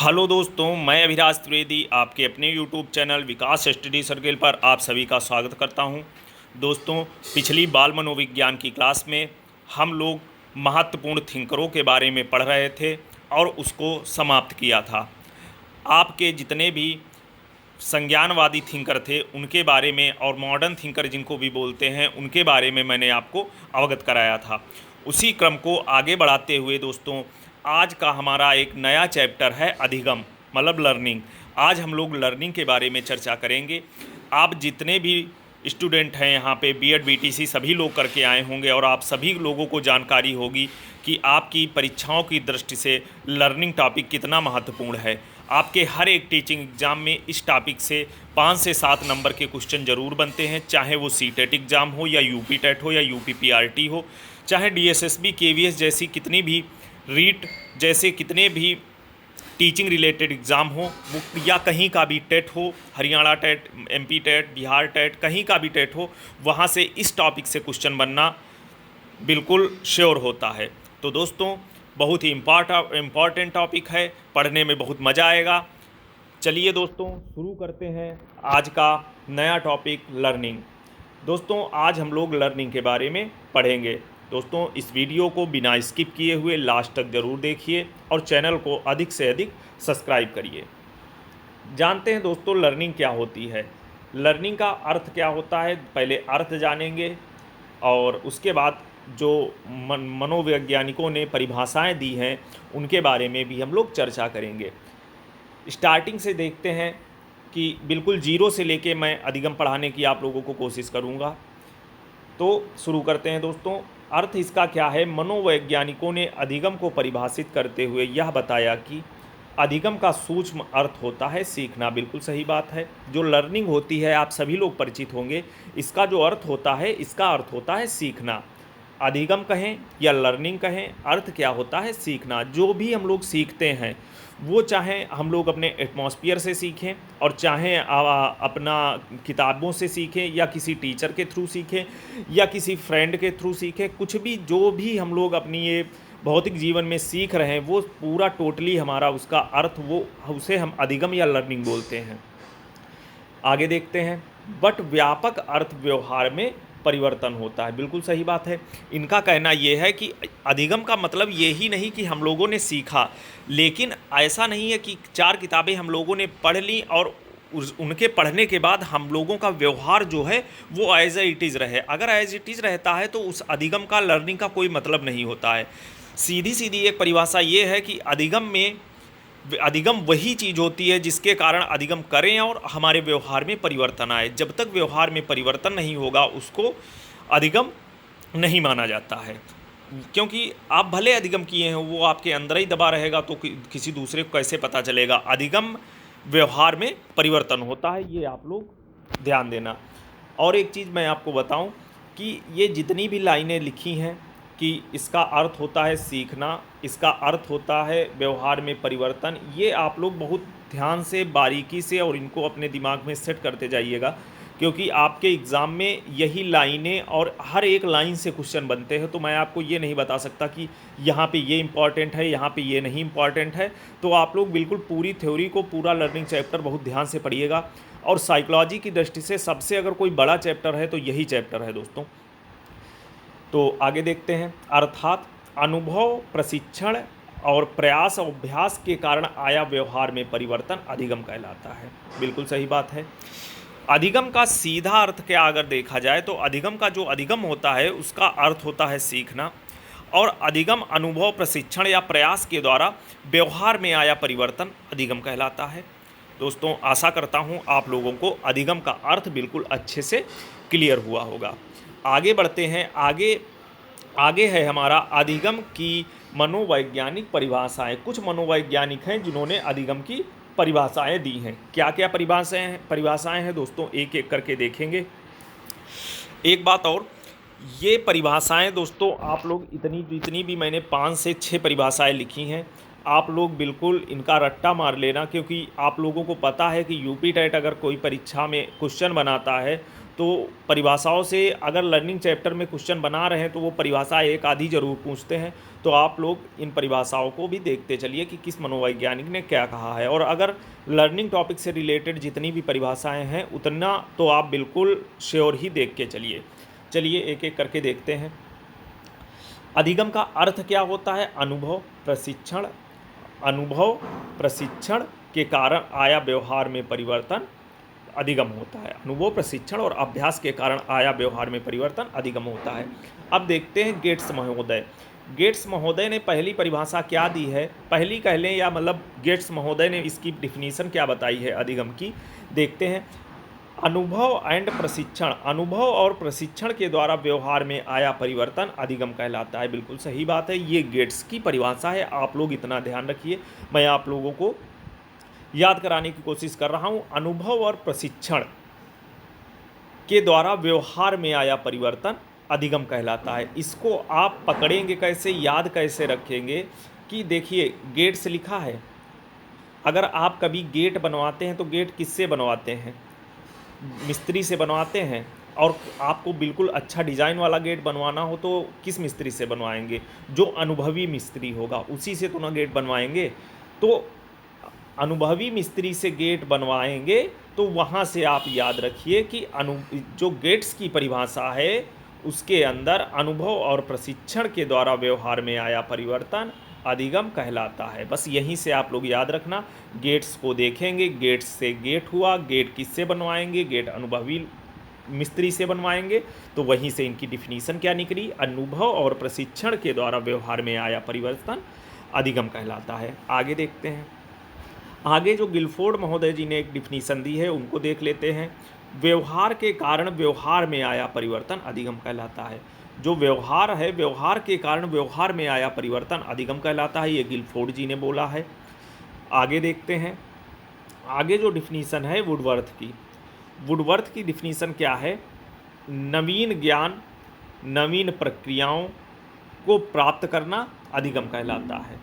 Hello दोस्तों, मैं अभिराज त्रिवेदी आपके अपने यूट्यूब चैनल विकास स्टडी सर्किल पर आप सभी का स्वागत करता हूं। दोस्तों, पिछली बाल मनोविज्ञान की क्लास में हम लोग महत्वपूर्ण थिंकरों के बारे में पढ़ रहे थे और उसको समाप्त किया था। आपके जितने भी संज्ञानवादी थिंकर थे उनके बारे में और मॉडर्न थिंकर जिनको भी बोलते हैं उनके बारे में मैंने आपको अवगत कराया था। उसी क्रम को आगे बढ़ाते हुए दोस्तों, आज का हमारा एक नया चैप्टर है अधिगम, मतलब लर्निंग। आज हम लोग लर्निंग के बारे में चर्चा करेंगे। आप जितने भी स्टूडेंट हैं यहाँ पे बीएड बीटीसी सभी लोग करके आए होंगे और आप सभी लोगों को जानकारी होगी कि आपकी परीक्षाओं की दृष्टि से लर्निंग टॉपिक कितना महत्वपूर्ण है। आपके हर एक टीचिंग एग्ज़ाम में इस टॉपिक से 5 से 7 नंबर के क्वेश्चन ज़रूर बनते हैं, चाहे वो सीटेट एग्ज़ाम हो या यूपी टेट हो या यूपी पीआरटी हो, चाहे डीएसएसबी केवीएस जैसी कितनी भी रीट जैसे कितने भी टीचिंग रिलेटेड एग्ज़ाम हो वो, या कहीं का भी टेट हो, Haryana TET, MP TET, Bihar TET, कहीं का भी टेट हो, वहाँ से इस टॉपिक से क्वेश्चन बनना बिल्कुल श्योर होता है। तो दोस्तों, बहुत ही इम्पॉर्टेंट टॉपिक है, पढ़ने में बहुत मज़ा आएगा। चलिए दोस्तों, शुरू करते हैं आज का नया टॉपिक लर्निंग। दोस्तों, आज हम लोग लर्निंग के बारे में पढ़ेंगे। दोस्तों, इस वीडियो को बिना स्किप किए हुए लास्ट तक ज़रूर देखिए और चैनल को अधिक से अधिक सब्सक्राइब करिए। जानते हैं दोस्तों, लर्निंग क्या होती है, लर्निंग का अर्थ क्या होता है, पहले अर्थ जानेंगे और उसके बाद जो मनोवैज्ञानिकों ने परिभाषाएं दी हैं उनके बारे में भी हम लोग चर्चा करेंगे। स्टार्टिंग से देखते हैं कि बिल्कुल जीरो से लेके मैं अधिगम पढ़ाने की आप लोगों को कोशिश करूंगा। तो शुरू करते हैं दोस्तों। अर्थ इसका क्या है? मनोवैज्ञानिकों ने अधिगम को परिभाषित करते हुए यह बताया कि अधिगम का सूक्ष्म अर्थ होता है सीखना। बिल्कुल सही बात है। जो लर्निंग होती है आप सभी लोग परिचित होंगे, इसका जो अर्थ होता है, इसका अर्थ होता है सीखना। अधिगम कहें या लर्निंग कहें, अर्थ क्या होता है? सीखना। जो भी हम लोग सीखते हैं वो चाहे हम लोग अपने एटमॉस्फियर से सीखें और चाहे अपना किताबों से सीखें या किसी टीचर के थ्रू सीखें या किसी फ्रेंड के थ्रू सीखें, कुछ भी जो भी हम लोग अपनी ये भौतिक जीवन में सीख रहे हैं वो पूरा टोटली हमारा उसका अर्थ, वो उसे हम अधिगम या लर्निंग बोलते हैं। आगे देखते हैं। बट व्यापक अर्थ व्यवहार में परिवर्तन होता है। बिल्कुल सही बात है। इनका कहना यह है कि अधिगम का मतलब ये ही नहीं कि हम लोगों ने सीखा, लेकिन ऐसा नहीं है कि 4 किताबें हम लोगों ने पढ़ ली और उनके पढ़ने के बाद हम लोगों का व्यवहार जो है वो एज इट इज़ रहे। अगर एज इट इज़ रहता है तो उस अधिगम का, लर्निंग का कोई मतलब नहीं होता है। सीधी सीधी एक परिभाषा ये है कि अधिगम वही चीज़ होती है जिसके कारण अधिगम करें और हमारे व्यवहार में परिवर्तन आए। जब तक व्यवहार में परिवर्तन नहीं होगा उसको अधिगम नहीं माना जाता है, क्योंकि आप भले अधिगम किए हैं वो आपके अंदर ही दबा रहेगा तो किसी दूसरे को कैसे पता चलेगा। अधिगम व्यवहार में परिवर्तन होता है, ये आप लोग ध्यान देना। और एक चीज़ मैं आपको बताऊं कि ये जितनी भी लाइनें लिखी हैं कि इसका अर्थ होता है सीखना, इसका अर्थ होता है व्यवहार में परिवर्तन, ये आप लोग बहुत ध्यान से, बारीकी से और इनको अपने दिमाग में सेट करते जाइएगा, क्योंकि आपके एग्ज़ाम में यही लाइनें और हर एक लाइन से क्वेश्चन बनते हैं। तो मैं आपको ये नहीं बता सकता कि यहाँ पे ये इम्पॉर्टेंट है, यहाँ पे ये नहीं इम्पॉर्टेंट है। तो आप लोग बिल्कुल पूरी थ्योरी को, पूरा लर्निंग चैप्टर बहुत ध्यान से पढ़िएगा। और साइकोलॉजी की दृष्टि से सबसे अगर कोई बड़ा चैप्टर है तो यही चैप्टर है दोस्तों। तो आगे देखते हैं। अर्थात अनुभव, प्रशिक्षण और प्रयास और अभ्यास के कारण आया व्यवहार में परिवर्तन अधिगम कहलाता है। बिल्कुल सही बात है। अधिगम का सीधा अर्थ क्या अगर देखा जाए तो अधिगम का जो अधिगम होता है उसका अर्थ होता है सीखना, और अधिगम अनुभव, प्रशिक्षण या प्रयास के द्वारा व्यवहार में आया परिवर्तन अधिगम कहलाता है। दोस्तों, आशा करता हूँ आप लोगों को अधिगम का अर्थ बिल्कुल अच्छे से क्लियर हुआ होगा। आगे बढ़ते हैं। आगे है हमारा अधिगम की मनोवैज्ञानिक परिभाषाएं। कुछ मनोवैज्ञानिक हैं जिन्होंने अधिगम की परिभाषाएं दी हैं। क्या क्या परिभाषाएं हैं दोस्तों, एक एक करके देखेंगे। एक बात और, ये परिभाषाएं दोस्तों आप लोग जितनी भी मैंने 5 से 6 परिभाषाएं लिखी हैं, आप लोग बिल्कुल इनका रट्टा मार लेना, क्योंकि आप लोगों को पता है कि यूपी टेट अगर कोई परीक्षा में क्वेश्चन बनाता है तो परिभाषाओं से अगर लर्निंग चैप्टर में क्वेश्चन बना रहे हैं तो वो परिभाषा एक आधी जरूर पूछते हैं, तो आप लोग इन परिभाषाओं को भी देखते चलिए कि किस मनोवैज्ञानिक ने क्या कहा है। और अगर लर्निंग टॉपिक से रिलेटेड जितनी भी परिभाषाएं हैं उतना तो आप बिल्कुल श्योर ही देख के चलिए। चलिए एक एक करके देखते हैं। अधिगम का अर्थ क्या होता है? अनुभव प्रशिक्षण के कारण आया व्यवहार में परिवर्तन अधिगम होता है। अनुभव प्रशिक्षण और अभ्यास के कारण आया व्यवहार में परिवर्तन अधिगम होता है। अब देखते हैं गेट्स महोदय। गेट्स महोदय ने पहली परिभाषा क्या दी है, पहली कह लें या मतलब गेट्स महोदय ने इसकी डिफिनीशन क्या बताई है अधिगम की, देखते हैं। अनुभव एंड प्रशिक्षण, अनुभव और प्रशिक्षण के द्वारा व्यवहार में आया परिवर्तन अधिगम कहलाता है। बिल्कुल सही बात है, ये गेट्स की परिभाषा है। आप लोग इतना ध्यान रखिए, मैं आप लोगों को याद कराने की कोशिश कर रहा हूँ। अनुभव और प्रशिक्षण के द्वारा व्यवहार में आया परिवर्तन अधिगम कहलाता है। इसको आप पकड़ेंगे कैसे, याद कैसे रखेंगे कि देखिए गेट्स लिखा है। अगर आप कभी गेट बनवाते हैं तो गेट किससे बनवाते हैं? मिस्त्री से बनवाते हैं। और आपको बिल्कुल अच्छा डिज़ाइन वाला गेट बनवाना हो तो किस मिस्त्री से बनवाएंगे? जो अनुभवी मिस्त्री होगा उसी से तो ना गेट बनवाएंगे। तो अनुभवी मिस्त्री से गेट बनवाएंगे तो वहाँ से आप याद रखिए कि जो गेट्स की परिभाषा है उसके अंदर अनुभव और प्रशिक्षण के द्वारा व्यवहार में आया परिवर्तन अधिगम कहलाता है। बस यहीं से आप लोग याद रखना। गेट्स को देखेंगे, गेट्स से गेट हुआ, गेट किससे बनवाएंगे? गेट अनुभवी मिस्त्री से बनवाएंगे, तो वहीं से इनकी डिफिनीशन क्या निकली? अनुभव और प्रशिक्षण के द्वारा व्यवहार में आया परिवर्तन अधिगम कहलाता है। आगे देखते हैं। आगे जो गिलफोर्ड महोदय जी ने एक डिफिनीशन दी है उनको देख लेते हैं। व्यवहार के कारण व्यवहार में आया परिवर्तन अधिगम कहलाता है। जो व्यवहार है, व्यवहार के कारण व्यवहार में आया परिवर्तन अधिगम कहलाता है, ये गिलफोर्ड जी ने बोला है। आगे देखते हैं। आगे जो डिफिनीशन है वुडवर्थ की डिफिनीशन क्या है? नवीन ज्ञान, नवीन प्रक्रियाओं को प्राप्त करना अधिगम कहलाता है।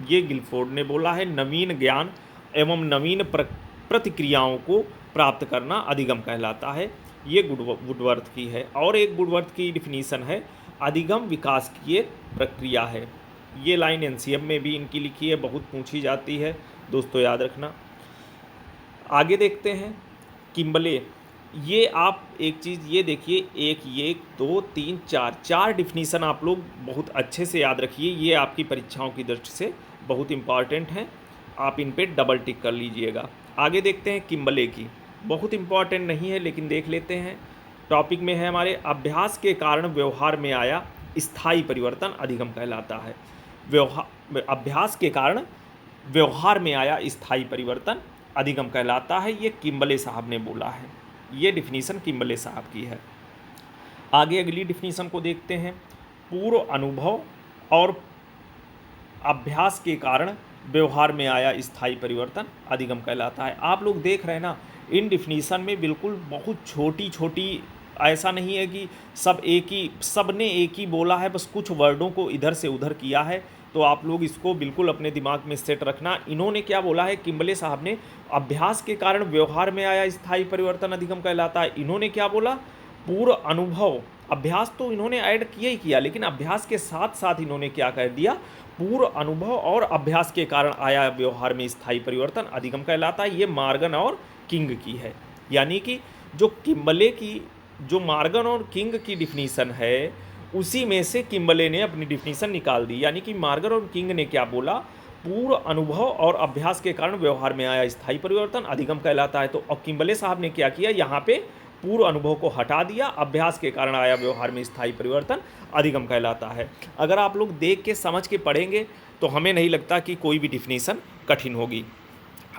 ये गिलफोर्ड ने बोला है, नवीन ज्ञान एवं नवीन प्रतिक्रियाओं को प्राप्त करना अधिगम कहलाता है। ये वुडवर्थ की है। और एक वुडवर्थ की डिफिनीशन है, अधिगम विकास की एक प्रक्रिया है। ये लाइन एनसीएम में भी इनकी लिखी है, बहुत पूछी जाती है, दोस्तों याद रखना। आगे देखते हैं। किम्बले, ये आप एक चीज़ ये देखिए, एक दो तीन चार डिफिनीशन आप लोग बहुत अच्छे से याद रखिए। ये आपकी परीक्षाओं की दृष्टि से बहुत इंपॉर्टेंट हैं, आप इन पे डबल टिक कर लीजिएगा। आगे देखते हैं किम्बले की, बहुत इंपॉर्टेंट नहीं है लेकिन देख लेते हैं। टॉपिक में है हमारे, अभ्यास के कारण व्यवहार में आया स्थायी परिवर्तन अधिगम कहलाता है। अभ्यास के कारण व्यवहार में आया स्थायी परिवर्तन अधिगम कहलाता है। ये किम्बले साहब ने बोला है, ये डिफिनीशन किम्बले साहब की है। आगे अगली डिफिनीशन को देखते हैं। पूर्व अनुभव और अभ्यास के कारण व्यवहार में आया स्थायी परिवर्तन अधिगम कहलाता है। आप लोग देख रहे हैं ना, इन डिफिनीशन में बिल्कुल बहुत छोटी छोटी, ऐसा नहीं है कि सब ने एक ही बोला है, बस कुछ वर्डों को इधर से उधर किया है। तो आप लोग इसको बिल्कुल अपने दिमाग में सेट रखना। इन्होंने क्या बोला है, किम्बले साहब ने, अभ्यास के कारण व्यवहार में आया स्थायी परिवर्तन अधिगम कहलाता है। इन्होंने क्या बोला, पूर्व अनुभव, अभ्यास तो इन्होंने ऐड किया ही किया, लेकिन अभ्यास के साथ साथ इन्होंने क्या कह दिया, पूर्व अनुभव और अभ्यास के कारण आया व्यवहार में स्थायी परिवर्तन अधिगम कहलाता है। ये मार्गन और किंग की है। यानी कि जो किम्बले की, जो मार्गन और किंग की डिफिनीशन है, उसी में से किम्बले ने अपनी डिफिनीशन निकाल दी। यानी कि मार्गन और किंग ने क्या बोला, पूर्व अनुभव और अभ्यास के कारण व्यवहार में आया स्थायी परिवर्तन अधिगम कहलाता है। तो और किम्बले साहब ने क्या किया, यहाँ पे पूर्व अनुभव को हटा दिया, अभ्यास के कारण आया व्यवहार में स्थायी परिवर्तन अधिगम कहलाता है। अगर आप लोग देख के समझ के पढ़ेंगे तो हमें नहीं लगता कि कोई भी डिफिनीशन कठिन होगी।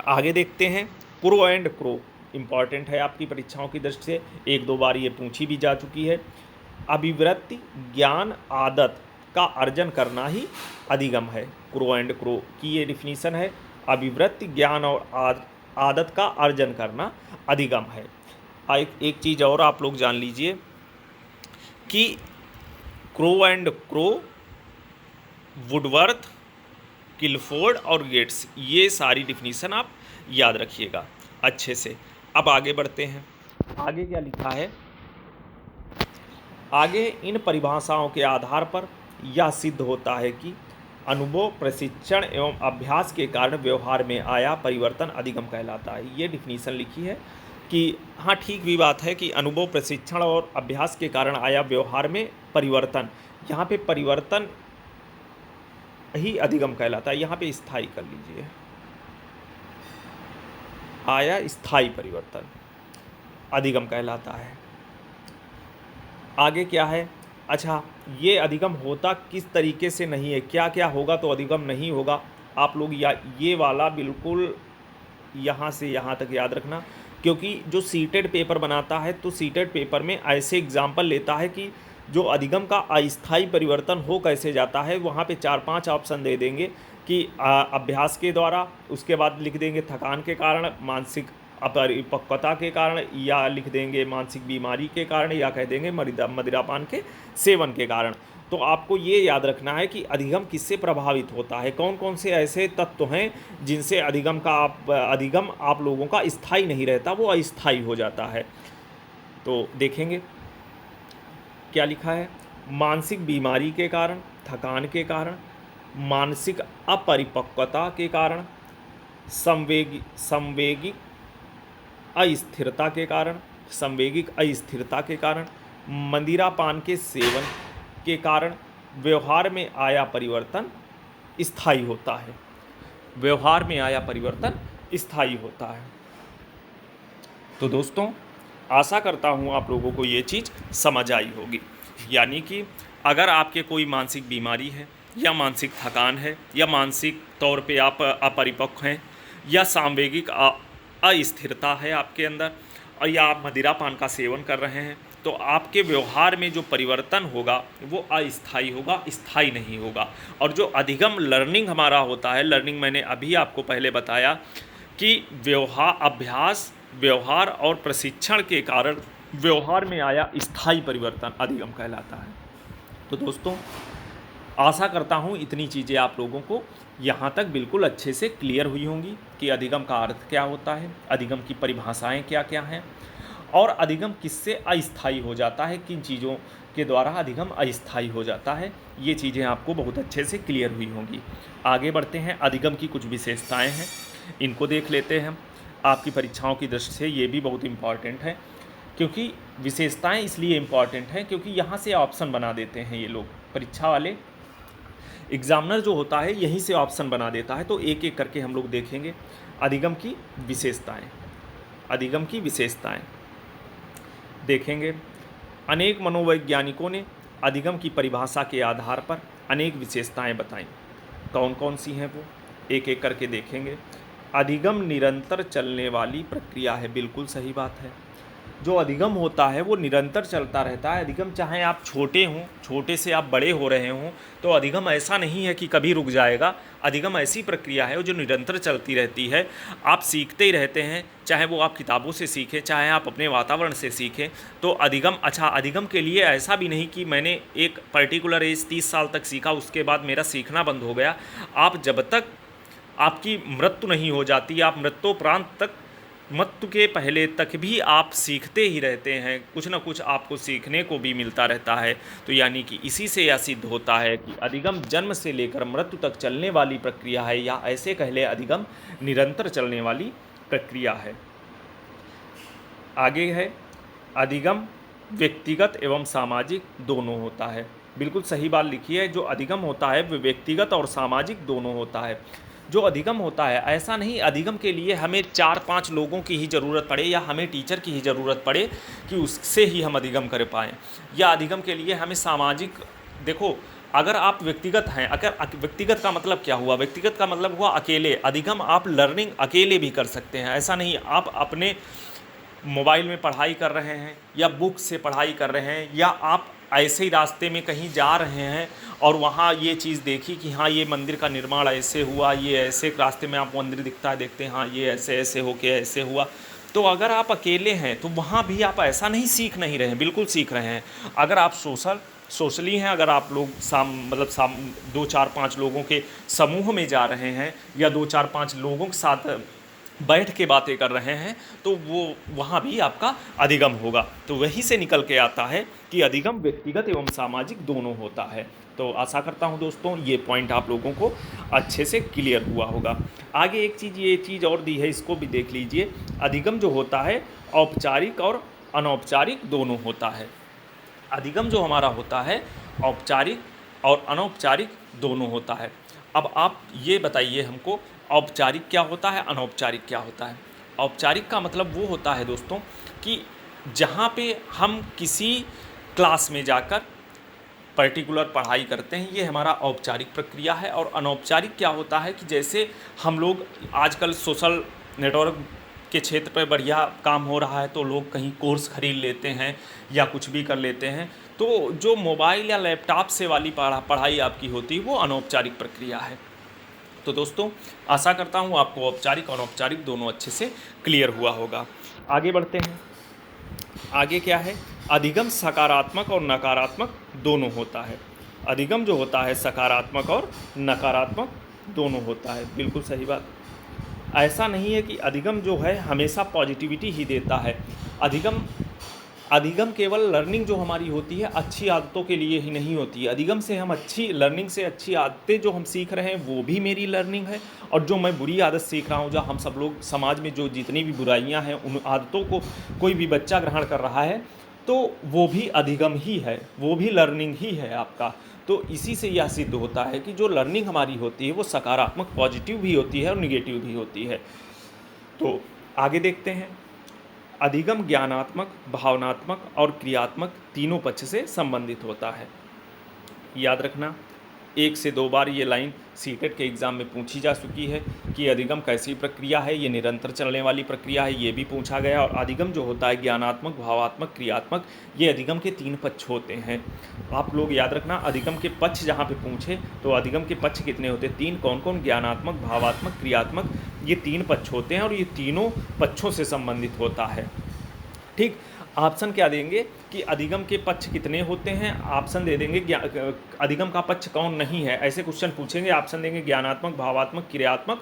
आगे देखते हैं। क्रो एंड क्रो इम्पॉर्टेंट है आपकी परीक्षाओं की दृष्टि से, एक दो बार ये पूछी भी जा चुकी है। अभिवृत्ति, ज्ञान, आदत का अर्जन करना ही अधिगम है। क्रो एंड क्रो की ये डिफिनीशन है, अभिवृत्ति, ज्ञान और आदत का अर्जन करना अधिगम है। एक चीज़ और आप लोग जान लीजिए कि Crow and Crow, Woodworth, Guilford और गेट्स, ये सारी डिफिनीशन आप याद रखिएगा अच्छे से। अब आगे बढ़ते हैं। आगे क्या लिखा है, आगे इन परिभाषाओं के आधार पर यह सिद्ध होता है कि अनुभव, प्रशिक्षण एवं अभ्यास के कारण व्यवहार में आया परिवर्तन अधिगम कहलाता है। ये डिफिनीशन लिखी है कि हाँ ठीक भी बात है कि अनुभव, प्रशिक्षण और अभ्यास के कारण आया व्यवहार में परिवर्तन, यहाँ पे परिवर्तन ही अधिगम कहलाता है। यहाँ पे स्थायी कर लीजिए, आया स्थायी परिवर्तन अधिगम कहलाता है। आगे क्या है, अच्छा ये अधिगम होता किस तरीके से नहीं है, क्या क्या होगा तो अधिगम नहीं होगा, आप लोग या ये वाला बिल्कुल यहाँ से यहाँ तक याद रखना, क्योंकि जो सीटेड पेपर बनाता है तो सीटेड पेपर में ऐसे एग्जाम्पल लेता है कि जो अधिगम का अस्थायी परिवर्तन हो कैसे जाता है, वहाँ पे 4-5 ऑप्शन दे देंगे कि अभ्यास के द्वारा, उसके बाद लिख देंगे थकान के कारण, मानसिक अपरिपक्वता के कारण, या लिख देंगे मानसिक बीमारी के कारण, या कह देंगे मदिरापान के सेवन के कारण। तो आपको ये याद रखना है कि अधिगम किससे प्रभावित होता है, कौन कौन से ऐसे तत्व हैं जिनसे अधिगम आप लोगों का स्थायी नहीं रहता, वो अस्थायी हो जाता है। तो देखेंगे क्या लिखा है, मानसिक बीमारी के कारण, थकान के कारण, मानसिक अपरिपक्वता के कारण, संवेगिक अस्थिरता के कारण, मदिरापान के सेवन के कारण व्यवहार में आया परिवर्तन स्थायी होता है। व्यवहार में आया परिवर्तन स्थायी होता है। तो दोस्तों आशा करता हूँ आप लोगों को ये चीज़ समझ आई होगी। यानी कि अगर आपके कोई मानसिक बीमारी है, या मानसिक थकान है, या मानसिक तौर पे आप अपरिपक्व हैं, या सांवेगिक अस्थिरता है आपके अंदर, और या आप मदिरापान का सेवन कर रहे हैं, तो आपके व्यवहार में जो परिवर्तन होगा वो अस्थायी होगा, स्थायी नहीं होगा। और जो अधिगम लर्निंग हमारा होता है, लर्निंग मैंने अभी आपको पहले बताया कि अभ्यास, व्यवहार और प्रशिक्षण के कारण व्यवहार में आया स्थायी परिवर्तन अधिगम कहलाता है। तो दोस्तों आशा करता हूँ इतनी चीज़ें आप लोगों को यहाँ तक बिल्कुल अच्छे से क्लियर हुई होंगी कि अधिगम का अर्थ क्या होता है, अधिगम की परिभाषाएं क्या क्या हैं, और अधिगम किससे अस्थायी हो जाता है, किन चीज़ों के द्वारा अधिगम अस्थायी हो जाता है। ये चीज़ें आपको बहुत अच्छे से क्लियर हुई होंगी। आगे बढ़ते हैं, अधिगम की कुछ विशेषताएं हैं, इनको देख लेते हैं। आपकी परीक्षाओं की दृष्टि से ये भी बहुत इम्पॉर्टेंट है, क्योंकि विशेषताएं इसलिए इम्पॉर्टेंट हैं क्योंकि यहाँ से ऑप्शन बना देते हैं ये लोग, परीक्षा वाले एग्जामिनर जो होता है यहीं से ऑप्शन बना देता है। तो एक एक करके हम लोग देखेंगे अधिगम की विशेषताएं। अधिगम की विशेषताएं देखेंगे। अनेक मनोवैज्ञानिकों ने अधिगम की परिभाषा के आधार पर अनेक विशेषताएं बताईं। कौन कौन सी हैं वो एक एक करके देखेंगे। अधिगम निरंतर चलने वाली प्रक्रिया है, बिल्कुल सही बात है। जो अधिगम होता है वो निरंतर चलता रहता है। अधिगम चाहे आप छोटे हों, छोटे से आप बड़े हो रहे हों, तो अधिगम ऐसा नहीं है कि कभी रुक जाएगा। अधिगम ऐसी प्रक्रिया है जो निरंतर चलती रहती है। आप सीखते ही रहते हैं, चाहे वो आप किताबों से सीखें, चाहे आप अपने वातावरण से सीखें। तो अधिगम के लिए ऐसा भी नहीं कि मैंने एक पर्टिकुलर एज 30 साल तक सीखा, उसके बाद मेरा सीखना बंद हो गया। आप जब तक आपकी मृत्यु नहीं हो जाती, आप मृत्योपरांत तक, मृत्यु के पहले तक भी आप सीखते ही रहते हैं, कुछ ना कुछ आपको सीखने को भी मिलता रहता है। तो यानी कि इसी से यह सिद्ध होता है कि अधिगम जन्म से लेकर मृत्यु तक चलने वाली प्रक्रिया है, या ऐसे कह ले अधिगम निरंतर चलने वाली प्रक्रिया है। आगे है, अधिगम व्यक्तिगत एवं सामाजिक दोनों होता है। बिल्कुल सही बात लिखी है, जो अधिगम होता है वो व्यक्तिगत और सामाजिक दोनों होता है। जो अधिगम होता है, ऐसा नहीं अधिगम के लिए हमें 4-5 लोगों की ही ज़रूरत पड़े, या हमें टीचर की ही ज़रूरत पड़े कि उससे ही हम अधिगम कर पाएँ, या अधिगम के लिए हमें सामाजिक, देखो अगर आप व्यक्तिगत हैं, अगर व्यक्तिगत का मतलब क्या हुआ, व्यक्तिगत का मतलब हुआ अकेले। अधिगम आप लर्निंग अकेले भी कर सकते हैं, ऐसा नहीं आप अपने मोबाइल में पढ़ाई कर रहे हैं, या बुक से पढ़ाई कर रहे हैं, या आप ऐसे ही रास्ते में कहीं जा रहे हैं और वहाँ ये चीज़ देखी कि हाँ ये मंदिर का निर्माण ऐसे हुआ, ये ऐसे रास्ते में आप मंदिर दिखता है, देखते हैं हाँ ये ऐसे ऐसे होके ऐसे हुआ। तो अगर आप अकेले हैं तो वहाँ भी आप ऐसा नहीं सीख नहीं रहे हैं, बिल्कुल सीख रहे हैं। अगर आप सोशली हैं, अगर आप लोग 2-4-5 लोगों के समूह में जा रहे हैं, या 2-4-5 लोगों के साथ बैठ के बातें कर रहे हैं तो वो वहाँ भी आपका अधिगम होगा। तो वहीं से निकल के आता है कि अधिगम व्यक्तिगत एवं सामाजिक दोनों होता है। तो आशा करता हूँ दोस्तों ये पॉइंट आप लोगों को अच्छे से क्लियर हुआ होगा। आगे एक चीज़, ये चीज़ और दी है, इसको भी देख लीजिए। अधिगम जो होता है औपचारिक और अनौपचारिक दोनों होता है। अधिगम जो हमारा होता है औपचारिक और अनौपचारिक दोनों होता है। अब आप ये बताइए हमको, औपचारिक क्या होता है, अनौपचारिक क्या होता है। औपचारिक का मतलब वो होता है दोस्तों कि जहाँ पे हम किसी क्लास में जाकर पर्टिकुलर पढ़ाई करते हैं, ये हमारा औपचारिक प्रक्रिया है। और अनौपचारिक क्या होता है कि जैसे हम लोग आजकल सोशल नेटवर्क के क्षेत्र पर बढ़िया काम हो रहा है तो लोग कहीं कोर्स खरीद लेते हैं या कुछ भी कर लेते हैं, तो जो मोबाइल या लैपटॉप से वाली पढ़ाई आपकी होती है वो अनौपचारिक प्रक्रिया है। तो दोस्तों आशा करता हूँ आपको औपचारिक और अनौपचारिक दोनों अच्छे से क्लियर हुआ होगा। आगे बढ़ते हैं। आगे क्या है, अधिगम सकारात्मक और नकारात्मक दोनों होता है। अधिगम जो होता है सकारात्मक और नकारात्मक दोनों होता है, बिल्कुल सही बात। ऐसा नहीं है कि अधिगम जो है हमेशा पॉजिटिविटी ही देता है। अधिगम अधिगम केवल लर्निंग जो हमारी होती है अच्छी आदतों के लिए ही नहीं होती है। अधिगम से हम अच्छी लर्निंग से अच्छी आदतें जो हम सीख रहे हैं वो भी मेरी लर्निंग है, और जो मैं बुरी आदत सीख रहा हूँ, जो हम सब लोग समाज में जो जितनी भी बुराइयाँ हैं उन आदतों को कोई भी बच्चा ग्रहण कर रहा है तो वो भी अधिगम ही है, वो भी लर्निंग ही है आपका। तो इसी से यह सिद्ध होता है कि जो लर्निंग हमारी होती है वो सकारात्मक पॉजिटिव भी होती है और निगेटिव भी होती है। तो आगे देखते हैं। अधिगम ज्ञानात्मक, भावनात्मक और क्रियात्मक तीनों पक्ष से संबंधित होता है। याद रखना, 1 से 2 बार ये लाइन सीटेट के एग्ज़ाम में पूछी जा चुकी है कि अधिगम कैसी प्रक्रिया है, ये निरंतर चलने वाली प्रक्रिया है, ये भी पूछा गया। और अधिगम जो होता है ज्ञानात्मक, भावात्मक, क्रियात्मक, ये अधिगम के 3 पक्ष होते हैं। आप लोग याद रखना, अधिगम के पक्ष जहाँ पे पूछे तो अधिगम के पक्ष कितने होते हैं, 3। कौन कौन, ज्ञानात्मक, भावात्मक, क्रियात्मक, ये 3 पक्ष होते हैं और ये तीनों पक्षों से संबंधित होता है। ठीक, ऑप्शन क्या देंगे कि अधिगम के पक्ष कितने होते हैं, ऑप्शन दे देंगे अधिगम का पक्ष कौन नहीं है, ऐसे क्वेश्चन पूछेंगे। ऑप्शन देंगे ज्ञानात्मक, भावात्मक, क्रियात्मक,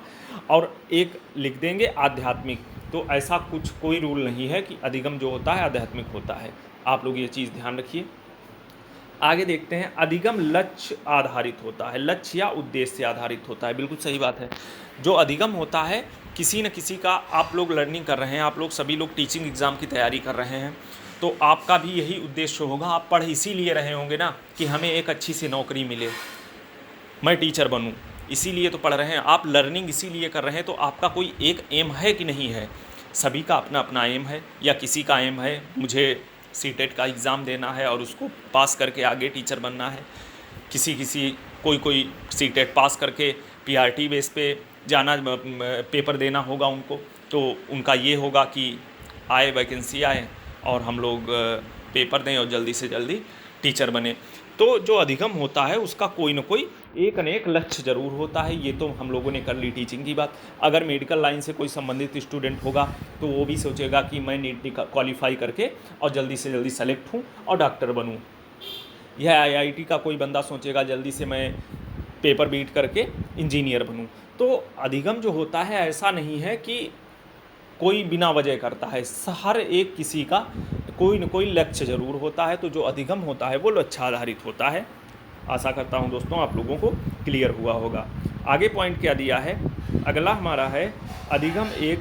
और एक लिख देंगे आध्यात्मिक। तो ऐसा कुछ कोई रूल नहीं है कि अधिगम जो होता है आध्यात्मिक होता है। आप लोग ये चीज़ ध्यान रखिए। आगे देखते हैं। अधिगम लक्ष्य आधारित होता है, लक्ष्य या उद्देश्य से आधारित होता है, बिल्कुल सही बात है। जो अधिगम होता है किसी न किसी का, आप लोग लर्निंग कर रहे हैं, आप लोग सभी लोग टीचिंग एग्ज़ाम की तैयारी कर रहे हैं, तो आपका भी यही उद्देश्य होगा। आप पढ़ इसीलिए रहे होंगे ना कि हमें एक अच्छी सी नौकरी मिले, मैं टीचर बनूं, इसीलिए तो पढ़ रहे हैं आप। लर्निंग इसीलिए कर रहे हैं, तो आपका कोई एक एम है कि नहीं है। सभी का अपना अपना एम है, या किसी का एम है मुझे सीटेट का एग्ज़ाम देना है और उसको पास करके आगे टीचर बनना है। किसी कोई सीटेट पास करके पीआरटी बेस पे जाना, पेपर देना होगा उनको, तो उनका ये होगा कि आए वैकेंसी आए और हम लोग पेपर दें और जल्दी से जल्दी टीचर बने। तो जो अधिगम होता है उसका कोई ना कोई एक न एक लक्ष्य ज़रूर होता है। ये तो हम लोगों ने कर ली टीचिंग की बात। अगर मेडिकल लाइन से कोई संबंधित स्टूडेंट होगा तो वो भी सोचेगा कि मैं नीट क्वालिफाई करके और जल्दी से जल्दी सेलेक्ट हूँ और डॉक्टर बनूँ। यह आईआईटी का कोई बंदा सोचेगा जल्दी से मैं पेपर बीट करके इंजीनियर बनूँ। तो अधिगम जो होता है ऐसा नहीं है कि कोई बिना वजह करता है, हर एक किसी का कोई न कोई लक्ष्य ज़रूर होता है। तो जो अधिगम होता है वो लक्ष्य आधारित होता है। आशा करता हूँ दोस्तों आप लोगों को क्लियर हुआ होगा। आगे पॉइंट क्या दिया है, अगला हमारा है अधिगम एक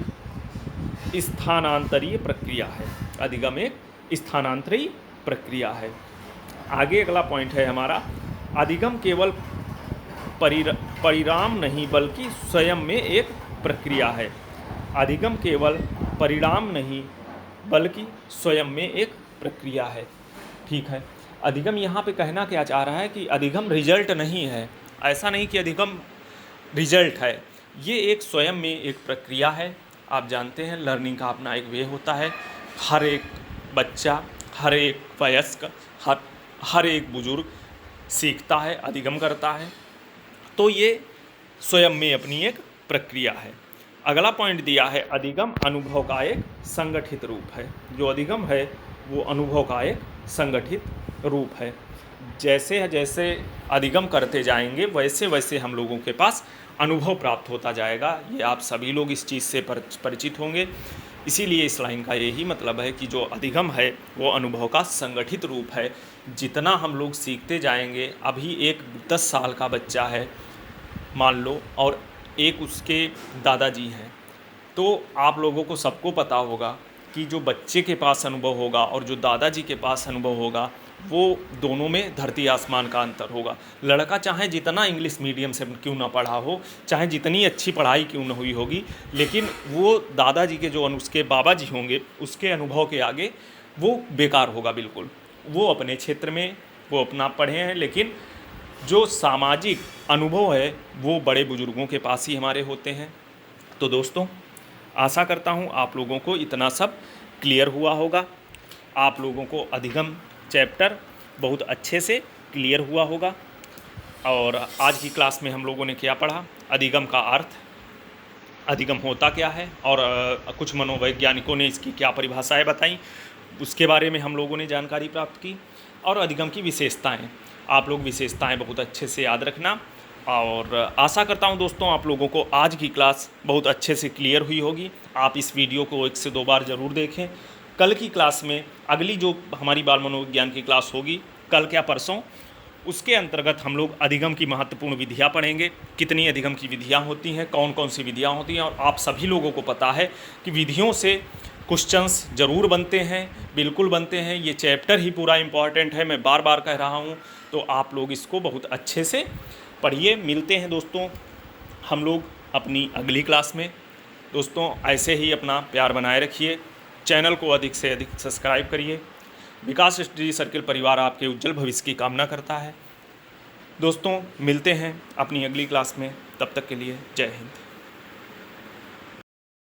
स्थानांतरीय प्रक्रिया है। अधिगम एक स्थानांतरीय प्रक्रिया है। आगे अगला पॉइंट है हमारा, अधिगम केवल परिणाम नहीं बल्कि स्वयं में एक प्रक्रिया है। अधिगम केवल परिणाम नहीं बल्कि स्वयं में एक प्रक्रिया है। ठीक है, अधिगम यहाँ पे कहना क्या चाह रहा है कि अधिगम रिजल्ट नहीं है। ऐसा नहीं कि अधिगम रिजल्ट है, ये एक स्वयं में एक प्रक्रिया है। आप जानते हैं लर्निंग का अपना एक वे होता है। हर एक बच्चा, हर एक वयस्क, हर एक बुजुर्ग सीखता है, अधिगम करता है। तो ये स्वयं में अपनी एक प्रक्रिया है। अगला पॉइंट दिया है, अधिगम अनुभव का एक संगठित रूप है। जो अधिगम है वो अनुभव का एक संगठित रूप है। जैसे जैसे अधिगम करते जाएंगे वैसे वैसे हम लोगों के पास अनुभव प्राप्त होता जाएगा। ये आप सभी लोग इस चीज़ से परिचित होंगे। इसीलिए इस लाइन का यही मतलब है कि जो अधिगम है वो अनुभव का संगठित रूप है। जितना हम लोग सीखते जाएंगे, अभी एक 10 साल का बच्चा है मान लो और एक उसके दादाजी हैं, तो आप लोगों को सबको पता होगा कि जो बच्चे के पास अनुभव होगा और जो दादाजी के पास अनुभव होगा वो दोनों में धरती आसमान का अंतर होगा। लड़का चाहे जितना इंग्लिश मीडियम से क्यों ना पढ़ा हो, चाहे जितनी अच्छी पढ़ाई क्यों ना हुई होगी, लेकिन वो दादाजी के जो उसके बाबा जी होंगे उसके अनुभव के आगे वो बेकार होगा बिल्कुल। वो अपने क्षेत्र में वो अपना पढ़े हैं, लेकिन जो सामाजिक अनुभव है वो बड़े बुजुर्गों के पास ही हमारे होते हैं। तो दोस्तों, आशा करता हूँ आप लोगों को इतना सब क्लियर हुआ होगा, आप लोगों को अधिगम चैप्टर बहुत अच्छे से क्लियर हुआ होगा। और आज की क्लास में हम लोगों ने क्या पढ़ा, अधिगम का अर्थ, अधिगम होता क्या है, और कुछ मनोवैज्ञानिकों ने इसकी क्या परिभाषाएं बताई, उसके बारे में हम लोगों ने जानकारी प्राप्त की। और अधिगम की विशेषताएं, आप लोग विशेषताएं बहुत अच्छे से याद रखना। और आशा करता हूं दोस्तों आप लोगों को आज की क्लास बहुत अच्छे से क्लियर हुई होगी। आप इस वीडियो को 1 से 2 बार ज़रूर देखें। कल की क्लास में, अगली जो हमारी बाल मनोविज्ञान की क्लास होगी, कल क्या परसों, उसके अंतर्गत हम लोग अधिगम की महत्वपूर्ण विधियाँ पढ़ेंगे। कितनी अधिगम की विधियाँ होती हैं, कौन कौन सी विधियाँ होती हैं, और आप सभी लोगों को पता है कि विधियों से क्वेश्चंस ज़रूर बनते हैं, बिल्कुल बनते हैं। ये चैप्टर ही पूरा इम्पॉर्टेंट है, मैं बार बार कह रहा हूँ। तो आप लोग इसको बहुत अच्छे से पढ़िए। मिलते हैं दोस्तों हम लोग अपनी अगली क्लास में। दोस्तों, ऐसे ही अपना प्यार बनाए रखिए, चैनल को अधिक से अधिक सब्सक्राइब करिए। विकास स्टडी सर्किल परिवार आपके उज्जवल भविष्य की कामना करता है। दोस्तों, मिलते हैं अपनी अगली क्लास में, तब तक के लिए जय हिंद।